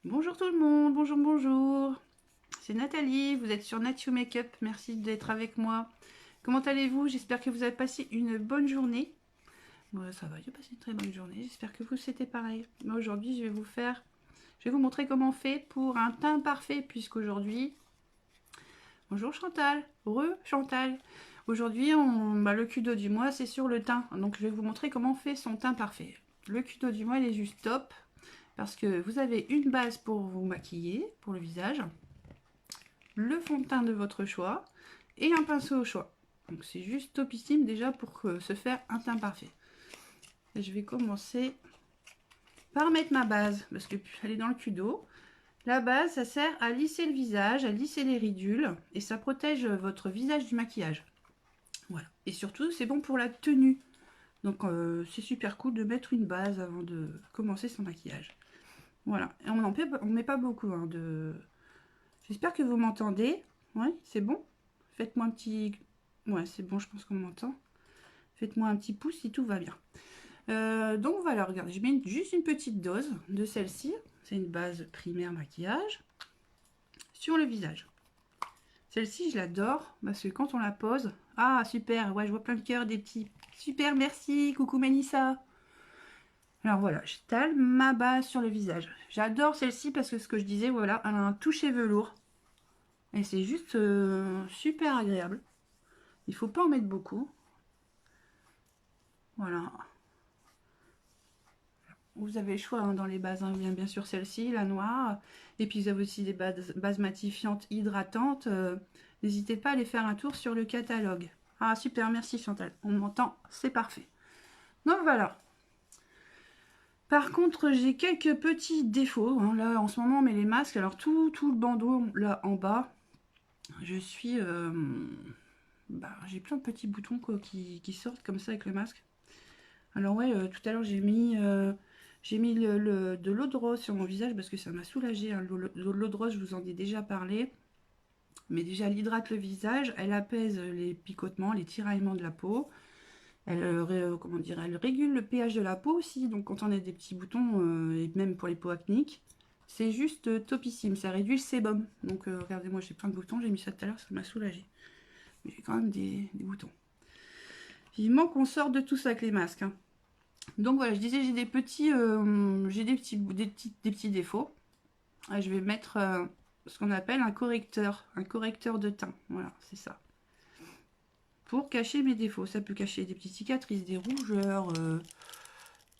Bonjour tout le monde, bonjour, bonjour. C'est Nathalie, vous êtes sur Nat You Makeup, merci d'être avec moi. Comment allez-vous? J'espère que vous avez passé une bonne journée. Moi, ça va, j'ai passé une très bonne journée. J'espère que vous c'était pareil. Moi, aujourd'hui, je vais vous montrer comment on fait pour un teint parfait, puisqu'aujourd'hui, bonjour Chantal, heureux Chantal. Aujourd'hui, le Q2 du mois, c'est sur le teint. Donc, je vais vous montrer comment on fait son teint parfait. Le Q2 du mois, il est juste top. Parce que vous avez une base pour vous maquiller, pour le visage, le fond de teint de votre choix et un pinceau au choix. Donc c'est juste topissime déjà pour se faire un teint parfait. Et je vais commencer par mettre ma base, parce que elle est dans le cul d'eau. La base, ça sert à lisser le visage, à lisser les ridules, et ça protège votre visage du maquillage. Voilà. Et surtout, c'est bon pour la tenue. Donc c'est super cool de mettre une base avant de commencer son maquillage. Voilà. Et on met pas beaucoup de... J'espère que vous m'entendez. Ouais, c'est bon. Faites-moi un petit... Ouais, c'est bon, je pense qu'on m'entend. Faites-moi un petit pouce si tout va bien. Donc voilà, regardez, je mets juste une petite dose de celle-ci. C'est une base primaire maquillage sur le visage. Celle-ci, je l'adore parce que quand on la pose... Ah, super, ouais, je vois plein de cœurs, des petits... Super, merci, coucou Mélissa. Alors voilà, j'étale ma base sur le visage. J'adore celle-ci parce que ce que je disais, voilà, elle a un toucher velours. Et c'est juste super agréable. Il faut pas en mettre beaucoup. Voilà. Vous avez le choix dans les bases, bien sûr celle-ci, la noire. Et puis vous avez aussi des bases matifiantes hydratantes. N'hésitez pas à aller faire un tour sur le catalogue. Ah super, merci Chantal. On m'entend, c'est parfait. Donc voilà. Par contre, j'ai quelques petits défauts. Là, en ce moment, on met les masques. Alors tout le bandeau, là, en bas, je suis... j'ai plein de petits boutons quoi, qui sortent comme ça avec le masque. Alors ouais, tout à l'heure j'ai mis de l'eau de rose sur mon visage parce que ça m'a soulagé. L'eau de rose, je vous en ai déjà parlé. Mais déjà, elle hydrate le visage, elle apaise les picotements, les tiraillements de la peau. Comment dire, elle régule le pH de la peau aussi. Donc quand on a des petits boutons, et même pour les peaux acnéiques, c'est juste topissime. Ça réduit le sébum. Donc regardez, moi j'ai plein de boutons, j'ai mis ça tout à l'heure, ça m'a soulagé. Mais j'ai quand même des boutons. Vivement qu'on sort de tout ça avec les masques. Donc voilà, je disais, j'ai des petits défauts. Je vais mettre ce qu'on appelle un correcteur de teint. Voilà, c'est ça. Pour cacher mes défauts. Ça peut cacher des petites cicatrices, des rougeurs,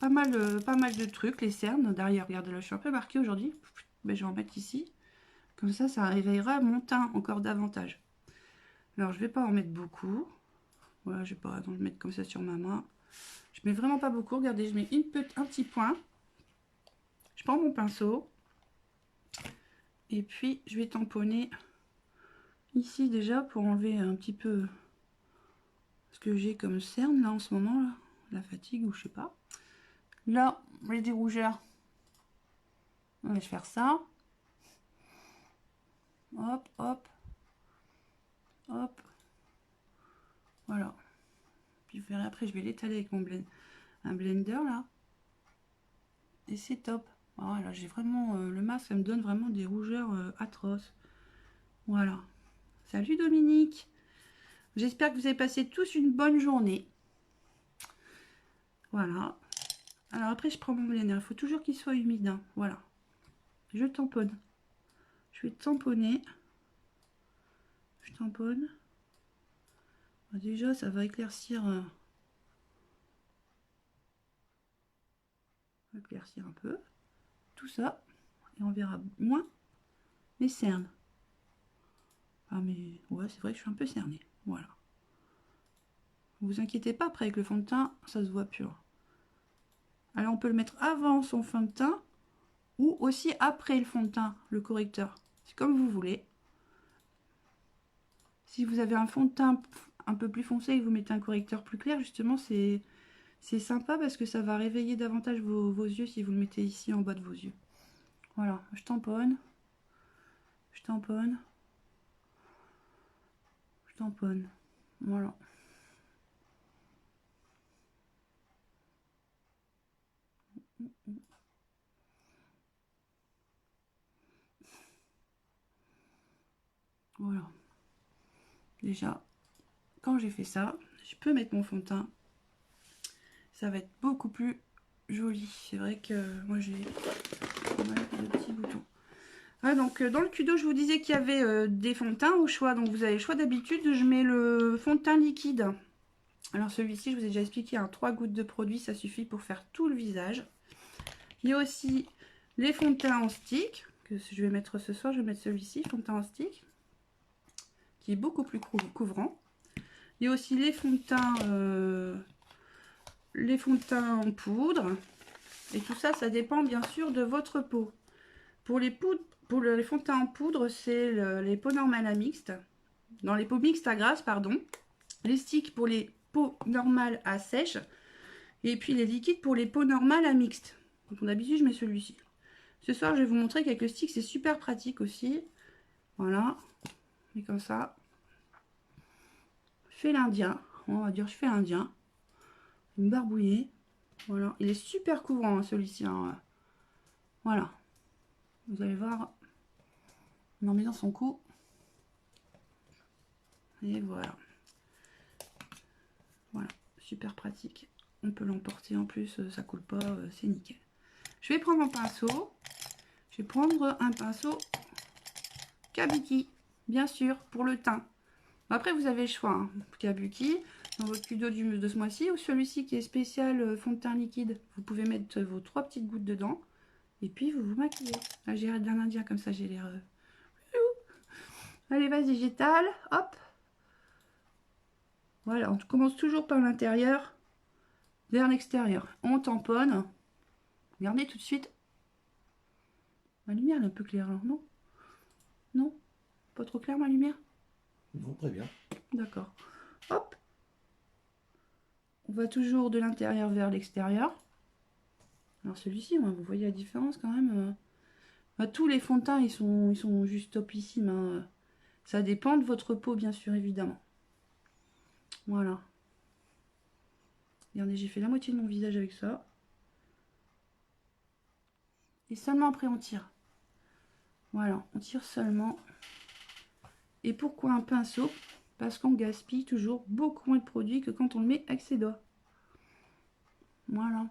pas mal de trucs. Les cernes, derrière, regardez là, je suis un peu marquée aujourd'hui. Ben, je vais en mettre ici. Comme ça réveillera mon teint encore davantage. Alors, je vais pas en mettre beaucoup. Voilà, je vais pas le mettre comme ça sur ma main. Je mets vraiment pas beaucoup. Regardez, je mets un petit point. Je prends mon pinceau. Et puis, je vais tamponner ici déjà pour enlever un petit peu ce que j'ai comme cerne là en ce moment. Là. La fatigue ou je sais pas. Là, j'ai des rougeurs. On va faire ça. Hop, hop, hop. Voilà. Puis vous verrez après, je vais l'étaler avec un blender là. Et c'est top. Voilà, j'ai vraiment... le masque, ça me donne vraiment des rougeurs atroces. Voilà. Salut Dominique. J'espère que vous avez passé tous une bonne journée. Voilà. Alors après, je prends mon blender. Il faut toujours qu'il soit humide. Hein. Voilà. Je tamponne. Je vais tamponner. Je tamponne. Déjà, ça va éclaircir, un peu. Tout ça. Et on verra moins les cernes. Ah mais ouais, c'est vrai que je suis un peu cernée. Voilà. Vous inquiétez pas, après avec le fond de teint, ça se voit pur. Alors on peut le mettre avant son fond de teint ou aussi après le fond de teint, le correcteur. C'est comme vous voulez. Si vous avez un fond de teint un peu plus foncé et que vous mettez un correcteur plus clair, justement, c'est sympa parce que ça va réveiller davantage vos yeux si vous le mettez ici en bas de vos yeux. Voilà, je tamponne, je tamponne, je tamponne. Voilà. déjà, quand j'ai fait ça, je peux mettre mon fond de teint. Ça va être beaucoup plus joli. C'est vrai que moi j'ai pas mal de petits boutons. Ah, donc dans le Kudo, je vous disais qu'il y avait des fonds de teint au choix. Donc vous avez le choix d'habitude. Je mets le fond de teint liquide. Alors celui-ci, je vous ai déjà expliqué, 3 gouttes de produit, ça suffit pour faire tout le visage. Il y a aussi les fonds de teint en stick, que je vais mettre ce soir. Je vais mettre celui-ci, fond de teint en stick, qui est beaucoup plus couvrant. Il y a aussi les fonds de teint en poudre. Et tout ça, ça dépend bien sûr de votre peau. Pour les fonds de teint en poudre, c'est les peaux normales à mixtes. Dans les peaux mixtes à grasses, pardon. Les sticks pour les peaux normales à sèches. Et puis les liquides pour les peaux normales à mixtes. Donc d'habitude, je mets celui-ci. Ce soir, je vais vous montrer qu'avec le stick, c'est super pratique aussi. Voilà. Et comme ça. Je fais l'indien. On va dire, je fais l'indien. Une barbouillée. Voilà. Il est super couvrant, hein, celui-ci. Hein. Voilà. Vous allez voir. On en met dans son cou. Et voilà. Voilà. Super pratique. On peut l'emporter en plus. Ça coule pas. C'est nickel. Je vais prendre mon pinceau. Je vais prendre un pinceau Kabuki. Bien sûr. Pour le teint. Après, vous avez le choix. Hein. Kabuki. Dans votre Kudo de ce mois-ci. Ou celui-ci qui est spécial fond de teint liquide. Vous pouvez mettre vos 3 petites gouttes dedans. Et puis, vous vous maquillez. Là, j'ai l'air d'un indien comme ça. J'ai l'air... Allez, vas-y, j'étale. Hop. Voilà, on commence toujours par l'intérieur vers l'extérieur. On tamponne. Regardez tout de suite. Ma lumière elle est un peu claire, hein, non? Non? Pas trop clair ma lumière? Non, très bien. D'accord. Hop. On va toujours de l'intérieur vers l'extérieur. Alors celui-ci, vous voyez la différence quand même. Tous les fonds de teint, ils sont juste topissimes. Hein. Ça dépend de votre peau, bien sûr, évidemment. Voilà. Regardez, j'ai fait la moitié de mon visage avec ça. Et seulement après, on tire. Voilà, on tire seulement. Et pourquoi un pinceau? Parce qu'on gaspille toujours beaucoup moins de produit que quand on le met avec ses doigts. Voilà.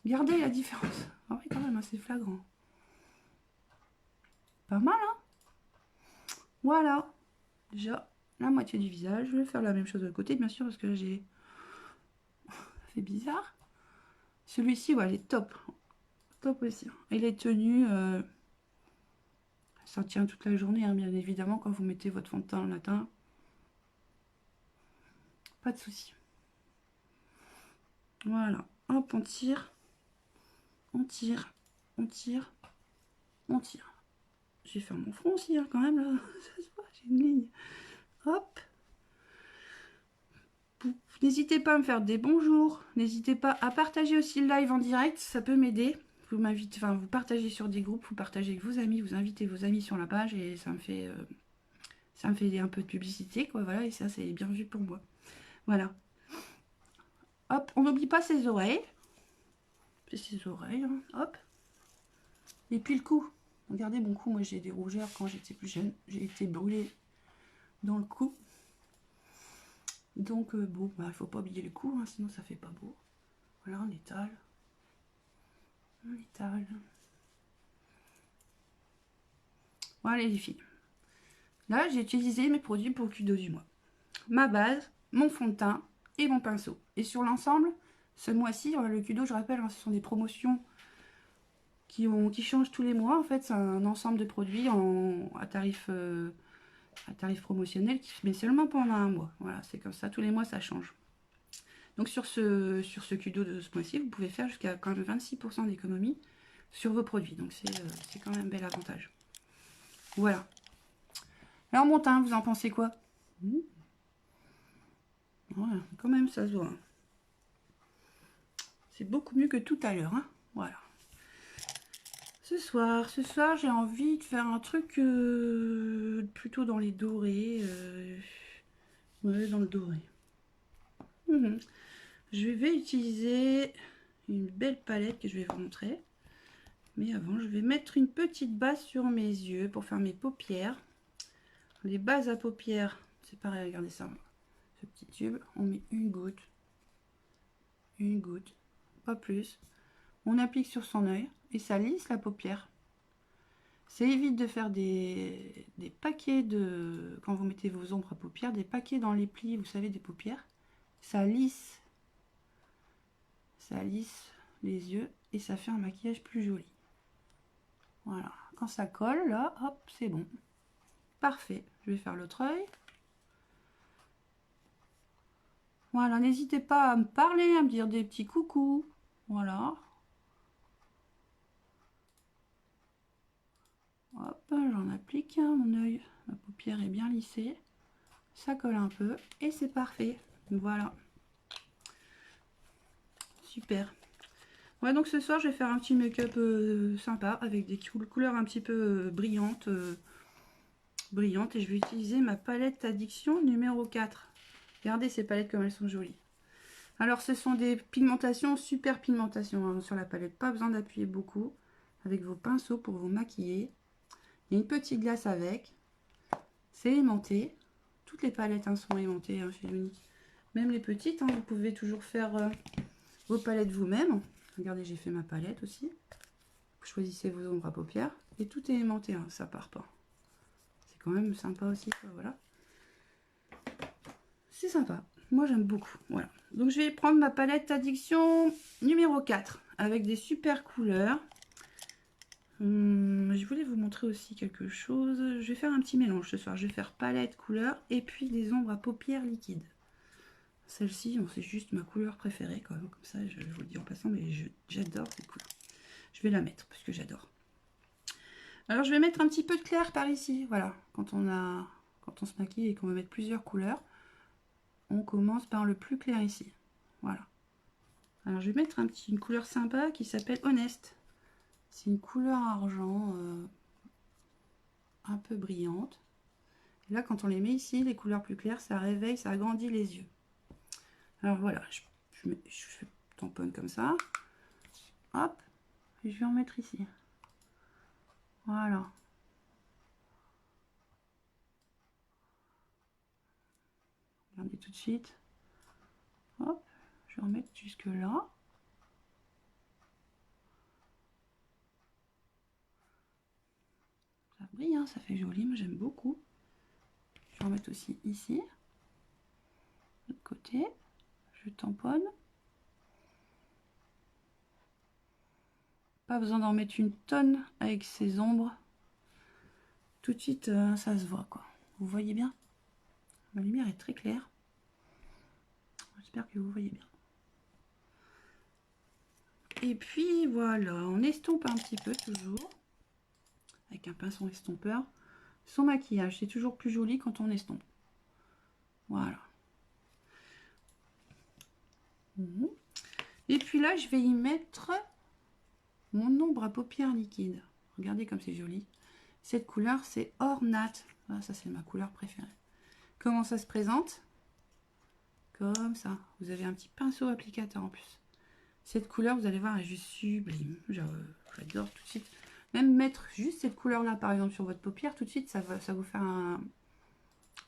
Regardez la différence. Ah oui, quand même, assez flagrant. Pas mal, hein? Voilà. Déjà, la moitié du visage. Je vais faire la même chose de l'autre côté, bien sûr, parce que là, j'ai... Ça fait bizarre. Celui-ci, ouais, il est top. Top aussi. Et les tenues... Ça tient toute la journée, hein, bien évidemment, quand vous mettez votre fond de teint en latin. Pas de souci. Voilà. Hop, on tire. On tire. On tire. On tire. Je vais faire mon front aussi, hein, quand même, là. Ça se voit, j'ai une ligne. Hop. N'hésitez pas à me faire des bonjours. N'hésitez pas à partager aussi le live en direct. Ça peut m'aider. Vous m'invitez, enfin, vous partagez sur des groupes, vous partagez avec vos amis, vous invitez vos amis sur la page et ça me fait un peu de publicité, quoi. Voilà, et ça, c'est bien vu pour moi. Voilà. Hop, on n'oublie pas ses oreilles. Ses oreilles, hein. Hop. Et puis le cou. Regardez mon cou, moi j'ai des rougeurs quand j'étais plus jeune. J'ai été brûlée dans le cou. Donc bon, bah, il faut pas oublier le cou, hein, sinon ça fait pas beau. Voilà, on étale. On étale. Voilà les filles. Là, j'ai utilisé mes produits pour le Kudo du mois. Ma base, mon fond de teint et mon pinceau. Et sur l'ensemble, ce mois-ci, le Kudo, je rappelle, hein, ce sont des promotions qui changent tous les mois. En fait, c'est un ensemble de produits à tarif promotionnel qui se met seulement pendant un mois. Voilà, c'est comme ça. Tous les mois, ça change. Donc, sur ce Kudo de ce mois-ci, vous pouvez faire jusqu'à quand même 26% d'économie sur vos produits. Donc, c'est quand même un bel avantage. Voilà. Alors, mon teint, vous en pensez quoi? Voilà, quand même, ça se voit. C'est beaucoup mieux que tout à l'heure. Hein, voilà. Ce soir, j'ai envie de faire un truc plutôt dans les dorés. Ouais, dans le doré. Je vais utiliser une belle palette que je vais vous montrer. Mais avant, je vais mettre une petite base sur mes yeux pour faire mes paupières. Les bases à paupières c'est pareil, regardez ça. Ce petit tube, on met une goutte, pas plus. On applique sur son œil et ça lisse la paupière. Ça évite de faire des paquets de... Quand vous mettez vos ombres à paupières, des paquets dans les plis, vous savez, des paupières. Ça lisse les yeux et ça fait un maquillage plus joli. Voilà, quand ça colle, là, hop, c'est bon. Parfait, je vais faire l'autre œil. Voilà, n'hésitez pas à me parler, à me dire des petits coucous. Voilà. Hop, j'en applique un, mon œil. Ma paupière est bien lissée. Ça colle un peu et c'est parfait. Voilà. Super. Ouais, donc ce soir, je vais faire un petit make-up sympa avec des couleurs un petit peu brillantes. Et je vais utiliser ma palette Addiction numéro 4. Regardez ces palettes comme elles sont jolies. Alors, ce sont des pigmentations, super pigmentations hein, sur la palette. Pas besoin d'appuyer beaucoup avec vos pinceaux pour vous maquiller. Il y a une petite glace avec. C'est aimanté. Toutes les palettes hein, sont aimantées hein, chez Unique. Même les petites, hein, vous pouvez toujours faire vos palettes vous-même. Regardez, j'ai fait ma palette aussi. Vous choisissez vos ombres à paupières. Et tout est aimanté, hein, ça part pas. C'est quand même sympa aussi, quoi, voilà. C'est sympa. Moi, j'aime beaucoup. Voilà. Donc, je vais prendre ma palette Addiction numéro 4 avec des super couleurs. Je voulais vous montrer aussi quelque chose. Je vais faire un petit mélange ce soir. Je vais faire palette, couleur et puis des ombres à paupières liquides. Celle-ci, bon, c'est juste ma couleur préférée quand même. Comme ça, je vous le dis en passant, mais j'adore cette couleur. Je vais la mettre parce que j'adore. Alors, je vais mettre un petit peu de clair par ici. Voilà. Quand on se maquille et qu'on va mettre plusieurs couleurs, on commence par le plus clair ici. Voilà. Alors, je vais mettre une couleur sympa qui s'appelle Honest. C'est une couleur argent un peu brillante. Et là, quand on les met ici, les couleurs plus claires, ça réveille, ça agrandit les yeux. Alors voilà, je tamponne comme ça. Hop, et je vais en mettre ici. Voilà. Regardez tout de suite. Hop, je vais en mettre jusque là. Ça brille, hein, ça fait joli, moi j'aime beaucoup. Je vais en mettre aussi ici. De l'autre côté, je tamponne. Pas besoin d'en mettre une tonne avec ces ombres. Tout de suite, ça se voit quoi. Vous voyez bien? Ma lumière est très claire. J'espère que vous voyez bien. Et puis voilà, on estompe un petit peu toujours. Avec un pinceau estompeur. Son maquillage, c'est toujours plus joli quand on estompe. Voilà. Et puis là, je vais y mettre mon ombre à paupières liquide. Regardez comme c'est joli. Cette couleur, c'est Ornat. Ah, ça, c'est ma couleur préférée. Comment ça se présente? Comme ça. Vous avez un petit pinceau applicateur en plus. Cette couleur, vous allez voir, elle est juste sublime. J'adore tout de suite. Même mettre juste cette couleur-là, par exemple, sur votre paupière, tout de suite, ça vous fait un...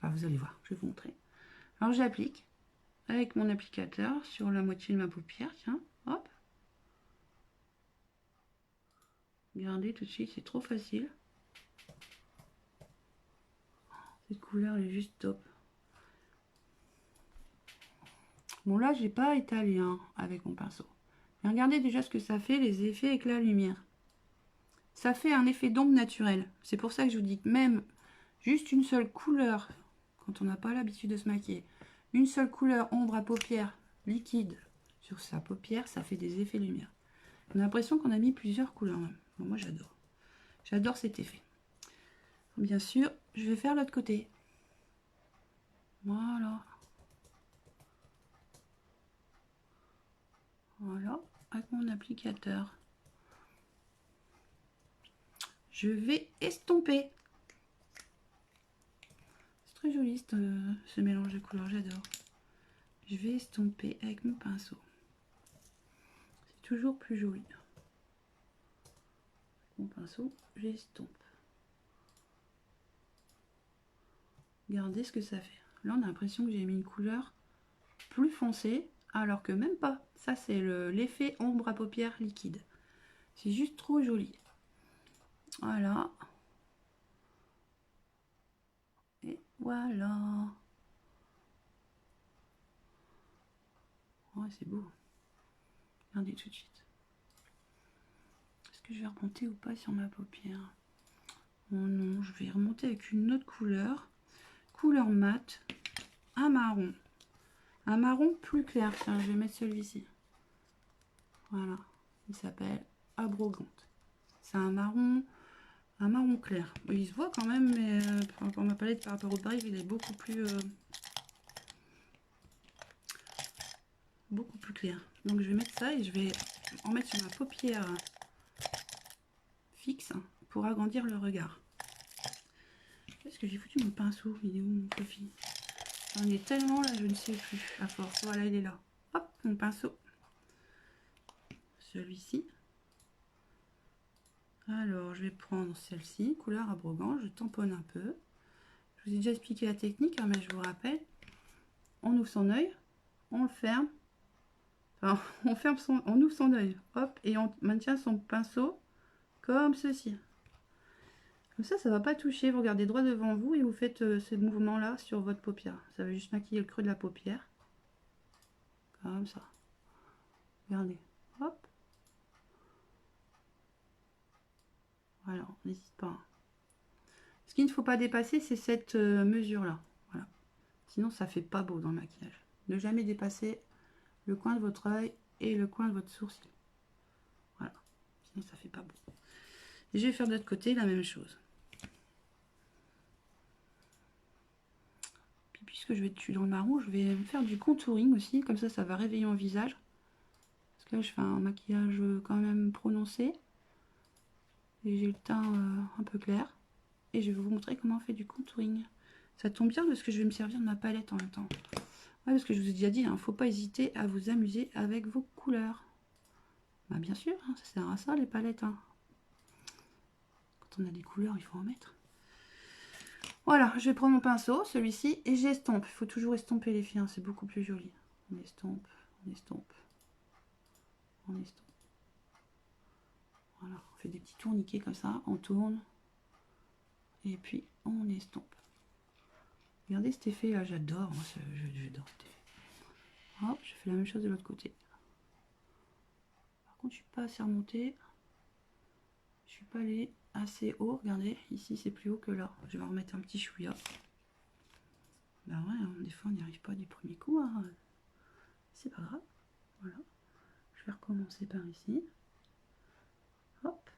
Ah, vous allez voir, je vais vous montrer. Alors, j'applique avec mon applicateur sur la moitié de ma paupière. Tiens, hop. Regardez tout de suite, c'est trop facile. Cette couleur elle est juste top. Bon là j'ai pas étalé hein, avec mon pinceau. Mais regardez déjà ce que ça fait, les effets avec la lumière. Ça fait un effet d'ombre naturel. C'est pour ça que je vous dis que même juste une seule couleur, quand on n'a pas l'habitude de se maquiller, une seule couleur ombre à paupières liquide sur sa paupière, ça fait des effets lumière. On a l'impression qu'on a mis plusieurs couleurs même. Bon, moi j'adore. J'adore cet effet. Bien sûr, je vais faire l'autre côté. Voilà. Voilà, avec mon applicateur. Je vais estomper. C'est très joli ce mélange de couleurs, j'adore. Je vais estomper avec mon pinceau. C'est toujours plus joli. Mon pinceau, j'estompe. Regardez ce que ça fait. Là, on a l'impression que j'ai mis une couleur plus foncée, alors que même pas. Ça, c'est l'effet ombre à paupières liquide. C'est juste trop joli. Voilà. Et voilà. Ouais, c'est beau. Regardez tout de suite. Est-ce que je vais remonter ou pas sur ma paupière? Oh non, je vais remonter avec une autre couleur. Couleur mat. Un marron. Un marron plus clair. Tiens, je vais mettre celui-ci. Voilà. Il s'appelle Abrogante. C'est un marron clair. Il se voit quand même, mais par rapport à ma palette, par rapport au Brave, il est beaucoup plus clair. Donc je vais mettre ça et je vais en mettre sur ma paupière fixe pour agrandir le regard. Est-ce que j'ai foutu mon pinceau? Il est où mon Sophie? On est tellement là, je ne sais plus. À force, voilà, il est là. Hop, mon pinceau. Celui-ci. Alors, je vais prendre celle-ci, couleur abrogant. Je tamponne un peu. Je vous ai déjà expliqué la technique, hein, mais je vous rappelle. On ouvre son œil, on le ferme. Enfin, on ouvre son œil, hop, et on maintient son pinceau comme ceci. Comme ça ne va pas toucher. Vous regardez droit devant vous et vous faites ce mouvement-là sur votre paupière. Ça va juste maquiller le creux de la paupière. Comme ça. Regardez. Hop. Voilà, n'hésite pas. Ce qu'il ne faut pas dépasser, c'est cette mesure-là. Voilà. Sinon, ça fait pas beau dans le maquillage. Ne jamais dépasser le coin de votre œil et le coin de votre sourcil. Voilà. Sinon, ça fait pas beau. Et je vais faire de l'autre côté la même chose. Puis, puisque je vais dessus dans le marron, je vais me faire du contouring aussi. Comme ça va réveiller mon visage. Parce que là, je fais un maquillage quand même prononcé. Et j'ai le teint un peu clair. Et je vais vous montrer comment on fait du contouring. Ça tombe bien parce que je vais me servir de ma palette en même temps. Ouais, parce que je vous ai déjà dit, il ne faut pas hésiter à vous amuser avec vos couleurs. Bah, bien sûr, hein, ça sert à ça les palettes. Hein. Quand on a des couleurs, il faut en mettre. Voilà, je vais prendre mon pinceau, celui-ci, et j'estompe. Il faut toujours estomper les filles, hein, c'est beaucoup plus joli. On estompe, on estompe, on estompe. Voilà, on fait des petits tourniquets comme ça, on tourne. Et puis, on estompe. Regardez cet effet là, j'adore, j'adore cet effet. Hop, je fais la même chose de l'autre côté. Par contre, je suis pas assez remontée. Je suis pas allée assez haut, regardez, ici c'est plus haut que là. Je vais en remettre un petit chouïa. Bah ouais, hein, des fois on n'y arrive pas du premier coup. Hein. C'est pas grave. Voilà. Je vais recommencer par ici. Hop.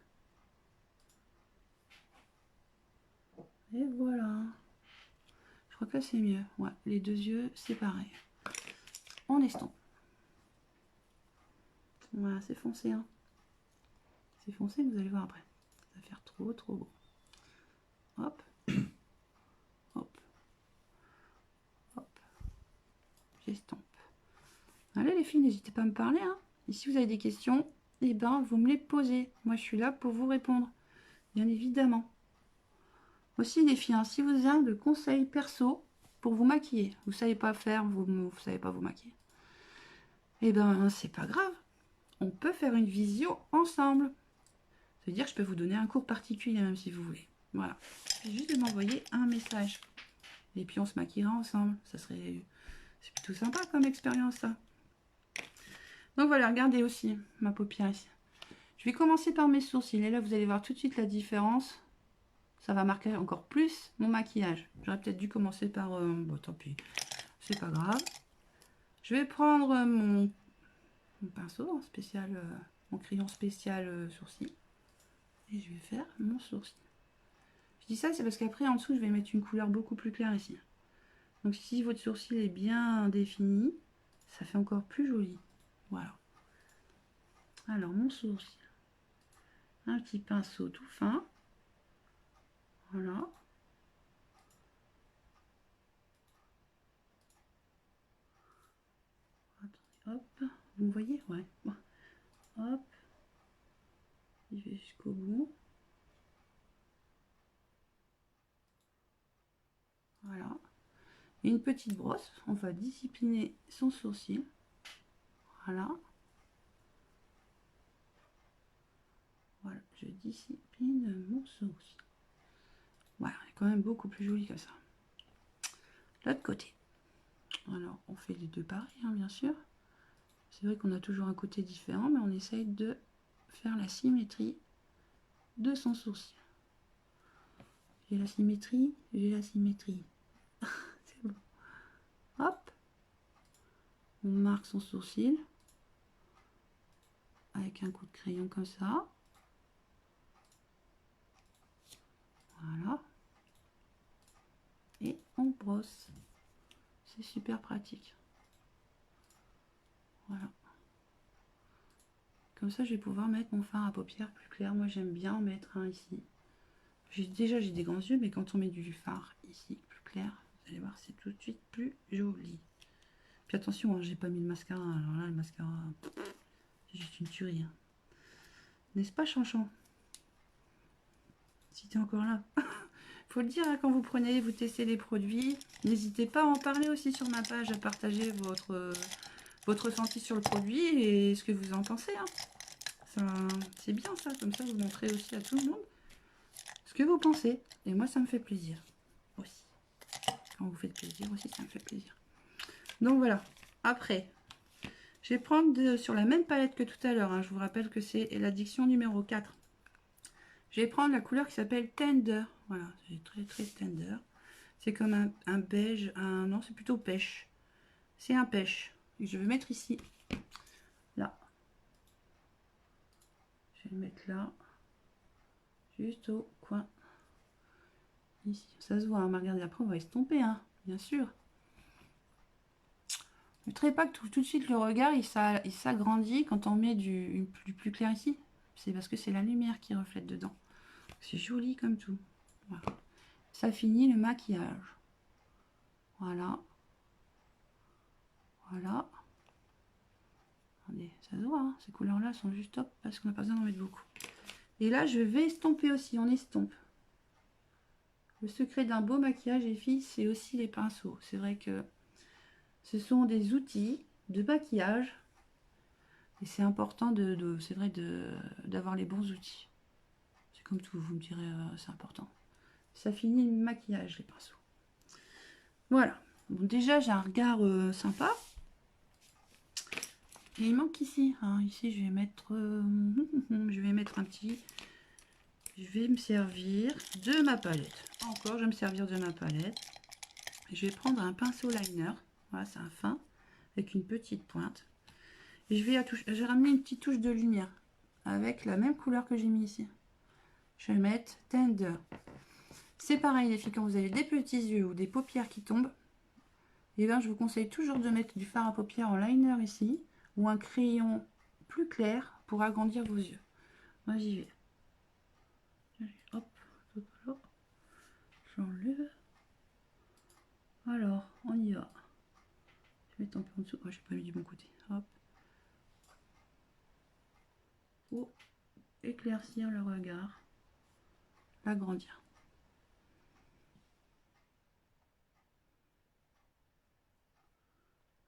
Et voilà. Je crois que là c'est mieux. Ouais, les deux yeux, c'est pareil. On estompe. Voilà, c'est foncé. Hein. C'est foncé, vous allez voir après. Ça va faire trop beau. Hop. Hop. Hop. J'estompe. Allez les filles, n'hésitez pas à me parler. Hein. Et si vous avez des questions, eh ben, vous me les posez. Moi, je suis là pour vous répondre. Bien évidemment. Aussi les filles, hein, si vous avez de conseils perso pour vous maquiller, vous savez pas faire, vous savez pas vous maquiller, eh ben c'est pas grave, on peut faire une visio ensemble. Ça veut dire que je peux vous donner un cours particulier même si vous voulez. Voilà, c'est juste de m'envoyer un message et puis on se maquillera ensemble. C'est plutôt sympa comme expérience ça. Donc voilà, regardez aussi ma paupière ici. Je vais commencer par mes sourcils et là vous allez voir tout de suite la différence. Ça va marquer encore plus mon maquillage. J'aurais peut-être dû commencer par... bon, tant pis. C'est pas grave. Je vais prendre mon pinceau spécial, mon crayon spécial sourcil. Et je vais faire mon sourcil. Je dis ça, c'est parce qu'après, en dessous, je vais mettre une couleur beaucoup plus claire ici. Donc si votre sourcil est bien défini, ça fait encore plus joli. Voilà. Alors, mon sourcil. Un petit pinceau tout fin. Voilà. Hop, vous me voyez? Ouais. Hop, je vais jusqu'au bout. Voilà. Et une petite brosse, on va discipliner son sourcil. Voilà. Voilà, je discipline mon sourcil. Voilà, c'est quand même beaucoup plus joli comme ça. L'autre côté. Alors, on fait les deux pareils, hein, bien sûr. C'est vrai qu'on a toujours un côté différent, mais on essaye de faire la symétrie de son sourcil. J'ai la symétrie, j'ai la symétrie. C'est bon. Hop. On marque son sourcil avec un coup de crayon comme ça. Voilà. Et on brosse. C'est super pratique. Voilà. Comme ça, je vais pouvoir mettre mon fard à paupières plus clair. Moi, j'aime bien en mettre un ici. Déjà, j'ai des grands yeux, mais quand on met du fard ici plus clair, vous allez voir, c'est tout de suite plus joli. Puis attention, hein, j'ai pas mis le mascara. Alors là, le mascara, c'est juste une tuerie. Hein. N'est-ce pas, Chanchon? Si tu es encore là. Faut le dire, hein, quand vous prenez, vous testez les produits, n'hésitez pas à en parler aussi sur ma page, à partager votre ressenti sur le produit et ce que vous en pensez. Hein. C'est bien ça, comme ça vous montrez aussi à tout le monde ce que vous pensez. Et moi, ça me fait plaisir aussi. Quand vous faites plaisir aussi, ça me fait plaisir. Donc voilà. Après, je vais prendre sur la même palette que tout à l'heure. Hein. Je vous rappelle que c'est l'addiction numéro 4. Je vais prendre la couleur qui s'appelle Tender. Voilà, c'est très très tender. C'est comme un beige, non, c'est plutôt pêche. C'est un pêche. Et je vais mettre ici, là. Je vais le mettre là, juste au coin. Ici, ça se voit, hein, regardez, après on va estomper, hein, bien sûr. Ne traitez pas que tout de suite le regard, il s'agrandit quand on met du plus clair ici. C'est parce que c'est la lumière qui reflète dedans. C'est joli comme tout. Voilà. Ça finit le maquillage. Voilà. Voilà. Attendez, ça se voit, hein, ces couleurs-là sont juste top parce qu'on n'a pas besoin d'en mettre beaucoup. Et là, je vais estomper aussi, on estompe. Le secret d'un beau maquillage, les filles, c'est aussi les pinceaux. C'est vrai que ce sont des outils de maquillage. Et c'est important c'est vrai d'avoir les bons outils. C'est comme tout, vous me direz, c'est important. Ça finit le maquillage, les pinceaux. Voilà. Bon, déjà, j'ai un regard sympa. Et il manque ici. Hein. Ici, je vais mettre un petit... Je vais me servir de ma palette. Encore, je vais me servir de ma palette. Je vais prendre un pinceau liner. Voilà, c'est un fin. Avec une petite pointe. Et je vais ramener une petite touche de lumière. Avec la même couleur que j'ai mis ici. Je vais mettre Tender. C'est pareil les filles, quand vous avez des petits yeux ou des paupières qui tombent, et bien je vous conseille toujours de mettre du fard à paupières en liner ici, ou un crayon plus clair pour agrandir vos yeux. Moi j'y vais. Hop, j'enlève. Alors, on y va. Je vais mettre un peu en dessous. Oh, j'ai pas mis du bon côté. Hop. Pour éclaircir le regard, l'agrandir.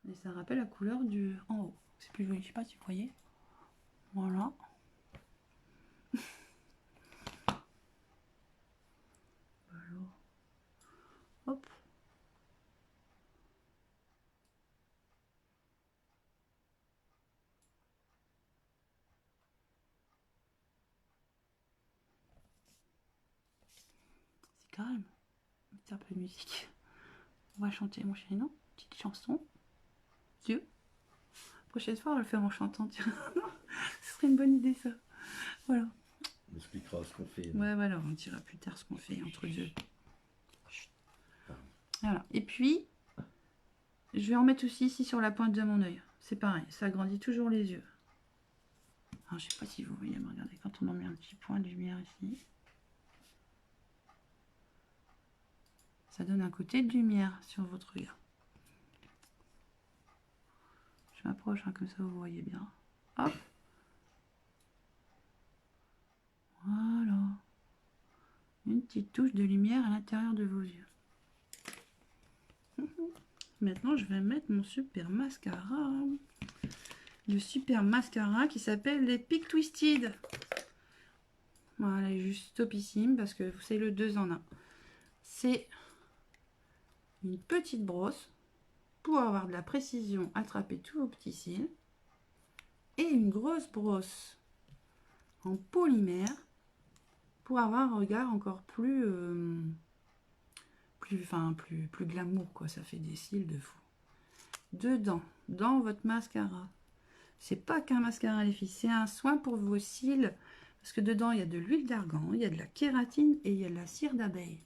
Et ça rappelle la couleur du en haut. C'est plus joli, je sais pas si vous voyez. Voilà. Alors, hop. C'est calme. C'est un peu de musique. On va chanter, mon chéri, non? Petite chanson. Dieu. Prochaine fois, on va le faire en chantant. Tiens. Ce serait une bonne idée, ça. Voilà. On expliquera ce qu'on fait. Ouais, voilà, on dira plus tard ce qu'on fait entre deux. Voilà. Et puis, je vais en mettre aussi ici sur la pointe de mon œil. C'est pareil, ça agrandit toujours les yeux. Alors, je sais pas si vous voyez, mais regardez, quand on en met un petit point de lumière ici, ça donne un côté de lumière sur votre regard. Je m'approche, hein, comme ça vous voyez bien. Hop. Voilà. Une petite touche de lumière à l'intérieur de vos yeux. Maintenant, je vais mettre mon super mascara. Le super mascara qui s'appelle les Peak Twisted. Voilà, il est juste topissime parce que c'est le 2 en 1. C'est une petite brosse pour avoir de la précision, attraper tous vos petits cils. Et une grosse brosse en polymère pour avoir un regard encore plus plus glamour, quoi. Ça fait des cils de fou. Dedans, dans votre mascara, c'est pas qu'un mascara les filles, c'est un soin pour vos cils, parce que dedans il y a de l'huile d'argan, il y a de la kératine et il y a de la cire d'abeille.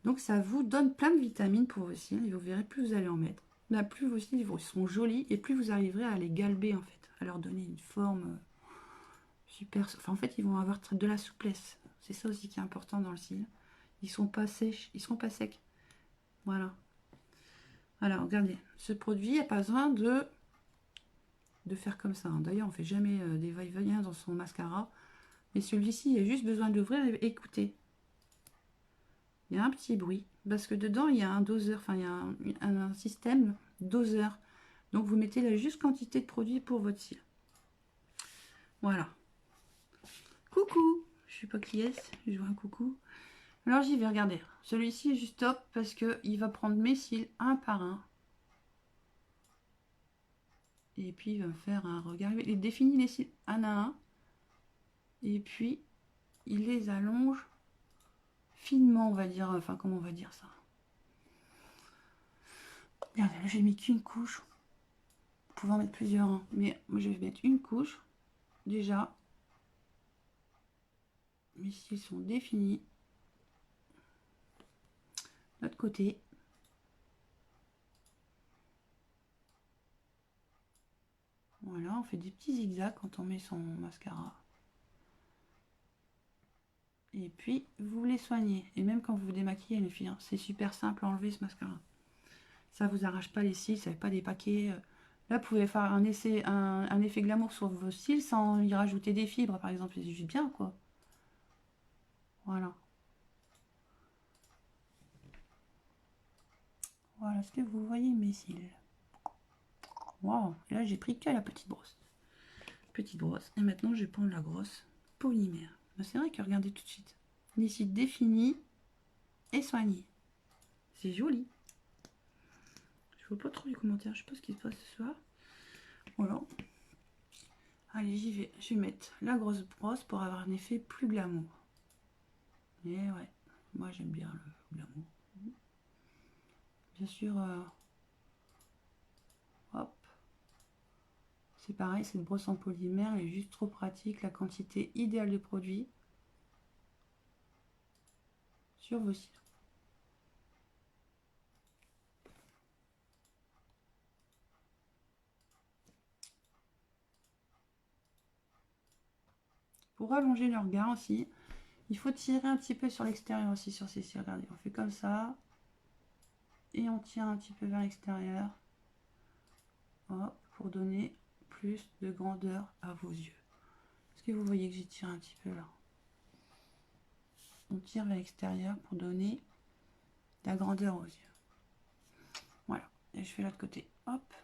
Donc ça vous donne plein de vitamines pour vos cils, et vous verrez, plus vous allez en mettre, là, plus vos cils sont jolis et plus vous arriverez à les galber, en fait, à leur donner une forme super. Enfin, en fait, ils vont avoir de la souplesse. C'est ça aussi qui est important dans le cil. Ils sont pas sèches, ils seront pas secs. Voilà. Alors, regardez, ce produit, il n'y a pas besoin de faire comme ça. D'ailleurs, on ne fait jamais des va-et-vient dans son mascara. Mais celui-ci, il y a juste besoin d'ouvrir et écouter. Il y a un petit bruit. Parce que dedans, il y a un doseur. Enfin, il y a un système doseur. Donc, vous mettez la juste quantité de produit pour votre cil. Voilà. Coucou. Je ne sais pas qui est-ce. Je vois un coucou. Alors, j'y vais. Regardez. Celui-ci est juste top parce qu'il va prendre mes cils un par un. Et puis, il va me faire un regard. Il définit les cils un à un. Et puis, il les allonge finement, on va dire. Enfin, comment on va dire ça? Regardez, là, j'ai mis qu'une couche. Vous pouvez en mettre plusieurs, hein. Mais moi, je vais mettre une couche. Déjà, mes cils sont définis. L'autre côté. Voilà, on fait des petits zigzags quand on met son mascara. Et puis, vous les soignez. Et même quand vous vous démaquillez, les filles, hein, c'est super simple à enlever ce mascara. Ça vous arrache pas les cils, ça fait pas des paquets. Là, vous pouvez faire un effet glamour sur vos cils sans y rajouter des fibres, par exemple. C'est juste bien, quoi. Voilà. Voilà ce que vous voyez, mes cils. Waouh. Et là, j'ai pris que la petite brosse. Petite brosse. Et maintenant, je vais prendre la grosse polymère. C'est vrai que regardez tout de suite. Les cils définis et soignés. C'est joli. Je vois pas trop les commentaires. Je sais pas ce qui se passe ce soir. Voilà. Allez, j'y vais. Je vais mettre la grosse brosse pour avoir un effet plus glamour. Et ouais, moi j'aime bien le glamour. Bien sûr, hop. C'est pareil, cette brosse en polymère, elle est juste trop pratique. La quantité idéale de produit sur vos cils. Pour allonger le regard aussi, il faut tirer un petit peu sur l'extérieur aussi sur ces cils. Regardez, on fait comme ça. Et on tire un petit peu vers l'extérieur. Pour donner plus de grandeur à vos yeux. Est-ce que vous voyez que j'y tire un petit peu là? On tire vers l'extérieur pour donner de la grandeur aux yeux. Voilà. Et je fais l'autre côté. Hop.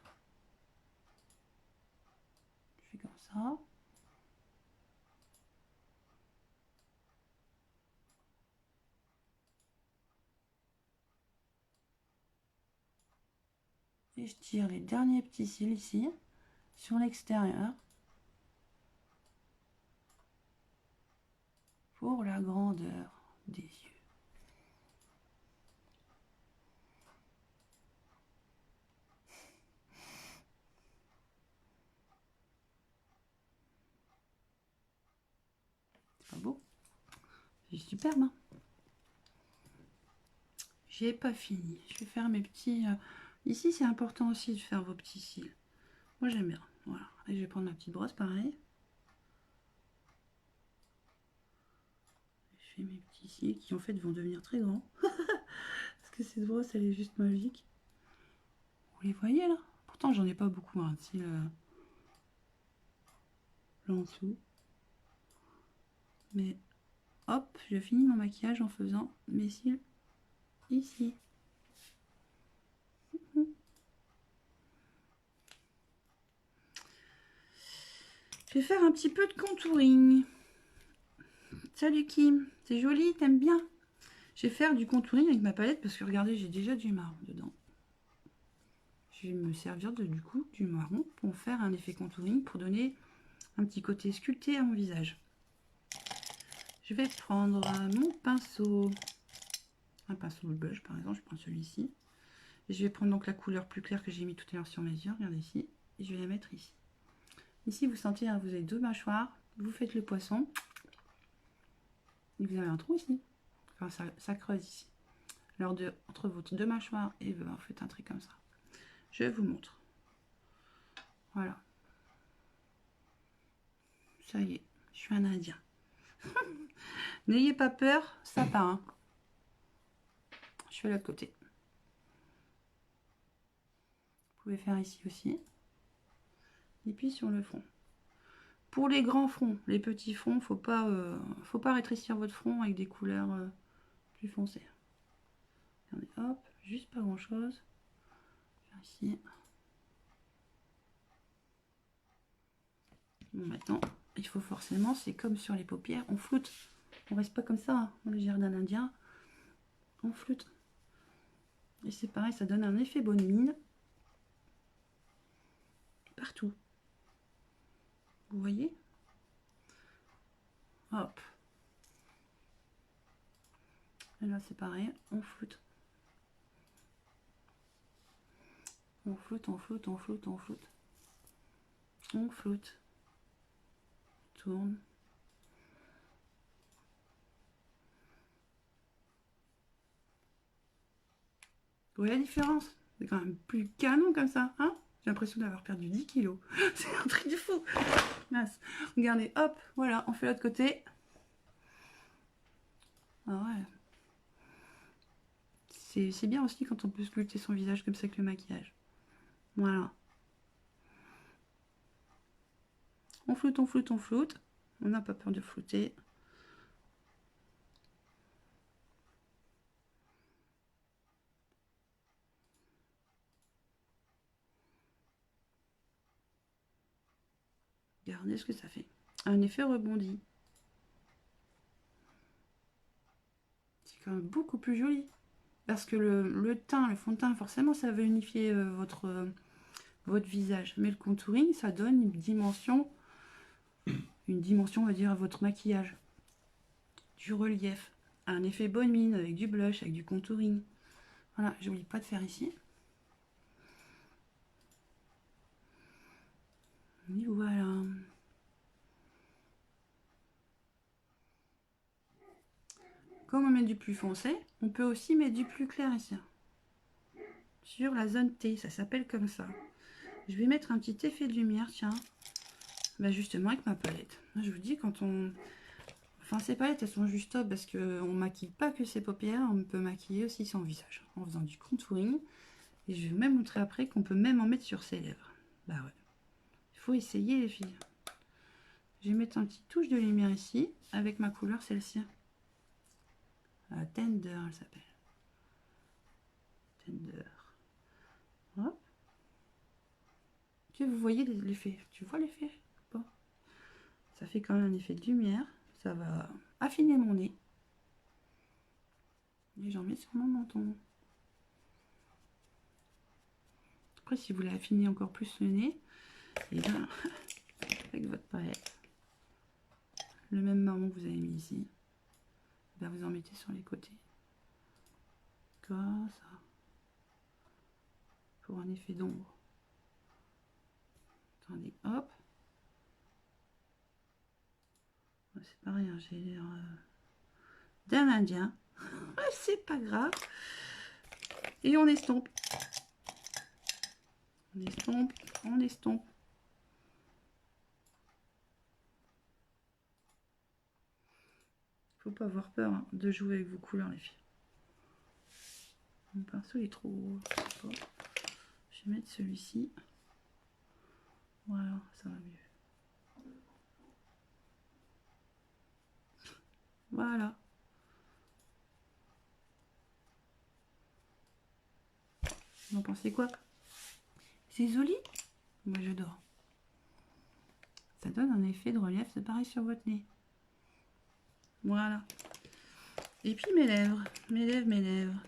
Je fais comme ça. Et je tire les derniers petits cils ici, sur l'extérieur, pour la grandeur des yeux. C'est pas beau? C'est superbe, hein? J'ai pas fini. Je vais faire mes petits... Ici, c'est important aussi de faire vos petits cils. Moi, j'aime bien. Voilà. Et je vais prendre ma petite brosse, pareil. Je fais mes petits cils qui, en fait, vont devenir très grands. Parce que cette brosse, elle est juste magique. Vous les voyez, là? Pourtant, j'en ai pas beaucoup, hein, de cils là en dessous. Mais, hop, je finis mon maquillage en faisant mes cils ici. Je vais faire un petit peu de contouring. Salut Kim, c'est joli, t'aimes bien? Je vais faire du contouring avec ma palette parce que regardez, j'ai déjà du marron dedans. Je vais me servir du coup du marron pour faire un effet contouring, pour donner un petit côté sculpté à mon visage. Je vais prendre mon pinceau, un pinceau de blush par exemple, je prends celui-ci. Et je vais prendre donc la couleur plus claire que j'ai mis tout à l'heure sur mes yeux, regardez ici, et je vais la mettre ici. Ici vous sentez, hein, vous avez deux mâchoires, vous faites le poisson, et vous avez un trou ici, enfin ça creuse ici. Alors entre vos deux mâchoires, et vous faites un truc comme ça. Je vous montre. Voilà. Ça y est, je suis un Indien. N'ayez pas peur, ça part. Hein. Je fais l'autre côté. Vous pouvez faire ici aussi. Et puis sur le front. Pour les grands fronts, les petits fronts, faut pas rétrécir votre front avec des couleurs plus foncées. Regardez, hop, juste pas grand chose. Ici. Bon, maintenant, il faut forcément, c'est comme sur les paupières, on floute. On reste pas comme ça, hein, on le gère d'un indien. On floute. Et c'est pareil, ça donne un effet bonne mine. Partout. Vous voyez? Hop. Et là, c'est pareil, on floute. On floute, on floute, on floute, on floute. On floute. Tourne. Vous voyez la différence? C'est quand même plus canon comme ça, hein? J'ai l'impression d'avoir perdu 10 kilos. C'est un truc de fou. Mince. Regardez, hop, voilà, on fait l'autre côté. Ah ouais. C'est bien aussi quand on peut sculpter son visage comme ça avec le maquillage. Voilà. On floute, on floute, on floute. On n'a pas peur de flouter. Regardez ce que ça fait. Un effet rebondi. C'est quand même beaucoup plus joli. Parce que le teint, le fond de teint, forcément, ça va unifier votre visage. Mais le contouring, ça donne une dimension, on va dire, à votre maquillage. Du relief. Un effet bonne mine avec du blush, avec du contouring. Voilà, j'oublie pas de faire ici. Et voilà. Comme on met du plus foncé, on peut aussi mettre du plus clair ici. Sur la zone T, ça s'appelle comme ça. Je vais mettre un petit effet de lumière, tiens. Bah justement avec ma palette. Je vous dis, quand on... Enfin, ces palettes, elles sont juste top parce qu'on maquille pas que ses paupières, on peut maquiller aussi son visage en faisant du contouring. Et je vais même montrer après qu'on peut même en mettre sur ses lèvres. Bah ouais. Il faut essayer les filles. Je vais mettre un petit touche de lumière ici avec ma couleur, celle-ci. Tender, elle s'appelle. Tender. Hop. Que vous voyez l'effet. Tu vois l'effet? Bon. Ça fait quand même un effet de lumière. Ça va affiner mon nez. Et j'en mets sur mon menton. Après, si vous voulez affiner encore plus le nez, et bien, avec votre palette, le même marron que vous avez mis ici, ben vous en mettez sur les côtés. Comme ça. Pour un effet d'ombre. Attendez, hop. C'est pareil, hein, j'ai l'air d'un indien. C'est pas grave. Et on estompe. On estompe, on estompe. Faut pas avoir peur hein, de jouer avec vos couleurs, les filles. Mon pinceau est trop haut. Je vais mettre celui-ci. Voilà, ça va mieux. Voilà. Vous en pensez quoi? C'est joli? Moi j'adore. Ça donne un effet de relief, c'est pareil sur votre nez. Voilà. Et puis mes lèvres, mes lèvres.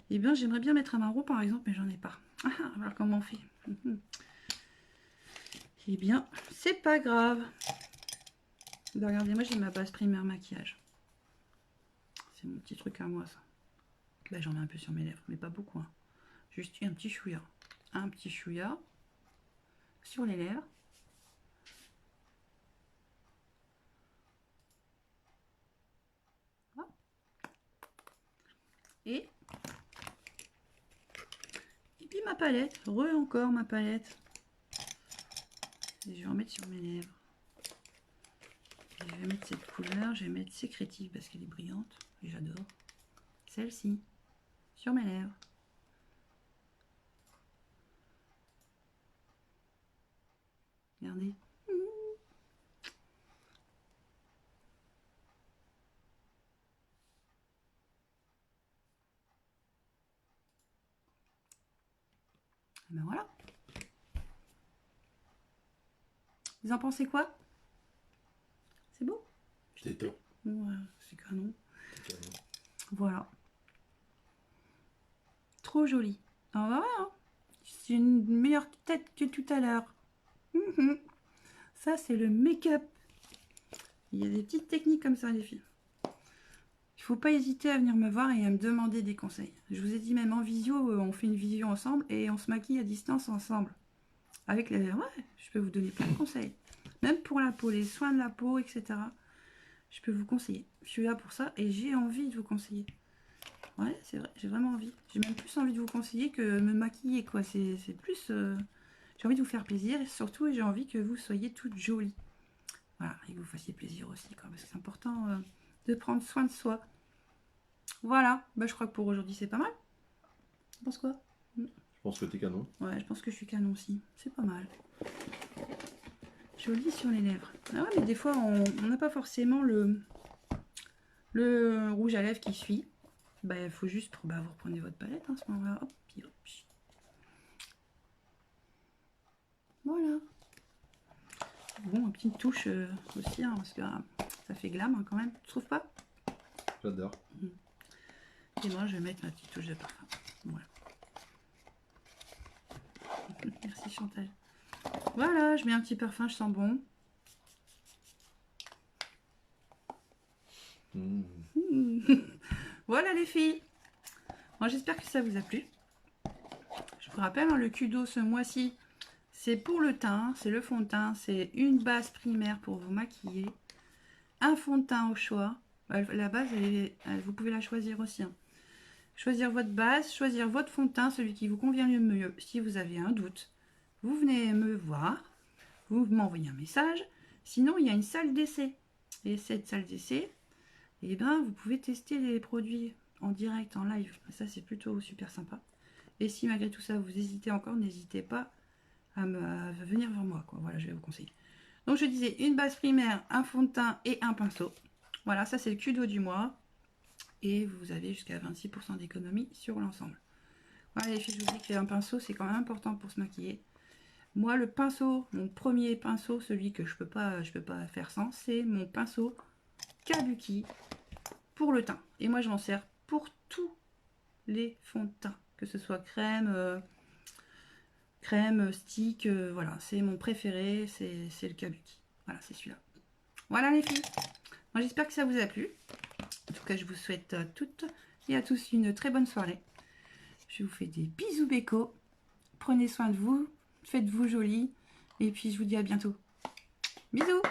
Eh bien, j'aimerais bien mettre un marron par exemple, mais j'en ai pas. Ah, voilà comment on fait. Eh bien, c'est pas grave. Ben, regardez, moi j'ai ma base primaire maquillage. C'est mon petit truc à moi ça. Ben, j'en mets un peu sur mes lèvres, mais pas beaucoup. Hein. Juste un petit chouïa. Un petit chouïa sur les lèvres. Et puis ma palette, encore ma palette. Et je vais en mettre sur mes lèvres. Et je vais mettre cette couleur, je vais mettre sécrétive parce qu'elle est brillante et j'adore. Celle-ci, sur mes lèvres. Regardez. Et ben voilà. Vous en pensez quoi? C'est beau? C'est top. Ouais, c'est canon. Voilà. Trop joli. Alors voilà, hein. C'est une meilleure tête que tout à l'heure. Ça, c'est le make-up. Il y a des petites techniques comme ça, les filles. Il ne faut pas hésiter à venir me voir et à me demander des conseils. Je vous ai dit, même en visio, on fait une visio ensemble et on se maquille à distance ensemble. Avec les... Ouais, je peux vous donner plein de conseils. Même pour la peau, les soins de la peau, etc. Je peux vous conseiller. Je suis là pour ça et j'ai envie de vous conseiller. Ouais, c'est vrai, j'ai vraiment envie. J'ai même plus envie de vous conseiller que me maquiller, quoi. C'est plus... J'ai envie de vous faire plaisir et surtout, j'ai envie que vous soyez toutes jolies. Voilà, et que vous fassiez plaisir aussi, quoi. Parce que c'est important de prendre soin de soi. Voilà, bah, je crois que pour aujourd'hui, c'est pas mal. Tu penses quoi? Je pense que t'es canon. Ouais, je pense que je suis canon aussi. C'est pas mal. Joli sur les lèvres. Ah ouais, mais des fois, on n'a pas forcément le rouge à lèvres qui suit. Bah, il faut juste, bah, vous reprenez votre palette à ce moment-là. Hop, puis hop. Voilà. Bon, une petite touche aussi, hein, parce que ça fait glam hein, quand même. Tu trouves pas? J'adore. Et moi, je vais mettre ma petite touche de parfum. Voilà. Merci Chantal. Voilà, je mets un petit parfum, je sens bon. Voilà les filles. Bon, j'espère que ça vous a plu. Je vous rappelle, hein, le Kudo ce mois-ci, c'est pour le teint, c'est le fond de teint, c'est une base primaire pour vous maquiller, un fond de teint au choix. La base, vous pouvez la choisir aussi. Hein. Choisir votre base, choisir votre fond de teint, celui qui vous convient le mieux. Si vous avez un doute, vous venez me voir, vous m'envoyez un message. Sinon, il y a une salle d'essai. Et cette salle d'essai, eh ben, vous pouvez tester les produits en direct, en live. Ça, c'est plutôt super sympa. Et si malgré tout ça, vous hésitez encore, n'hésitez pas à venir vers moi, quoi. Voilà, je vais vous conseiller. Donc, je disais une base primaire, un fond de teint et un pinceau. Voilà, ça, c'est le Kudo du mois. Et vous avez jusqu'à 26% d'économie sur l'ensemble. Voilà, les filles, je vous dis qu'un pinceau, c'est quand même important pour se maquiller. Moi, le pinceau, mon premier pinceau, celui que je peux pas faire sans, c'est mon pinceau Kabuki pour le teint. Et moi, je m'en sers pour tous les fonds de teint, que ce soit crème, stick, voilà, c'est mon préféré, c'est le Kabuki. Voilà, c'est celui-là. Voilà les filles. Moi, j'espère que ça vous a plu. En tout cas, je vous souhaite à toutes et à tous une très bonne soirée. Je vous fais des bisous bécos. Prenez soin de vous, faites-vous jolie. Et puis, je vous dis à bientôt. Bisous!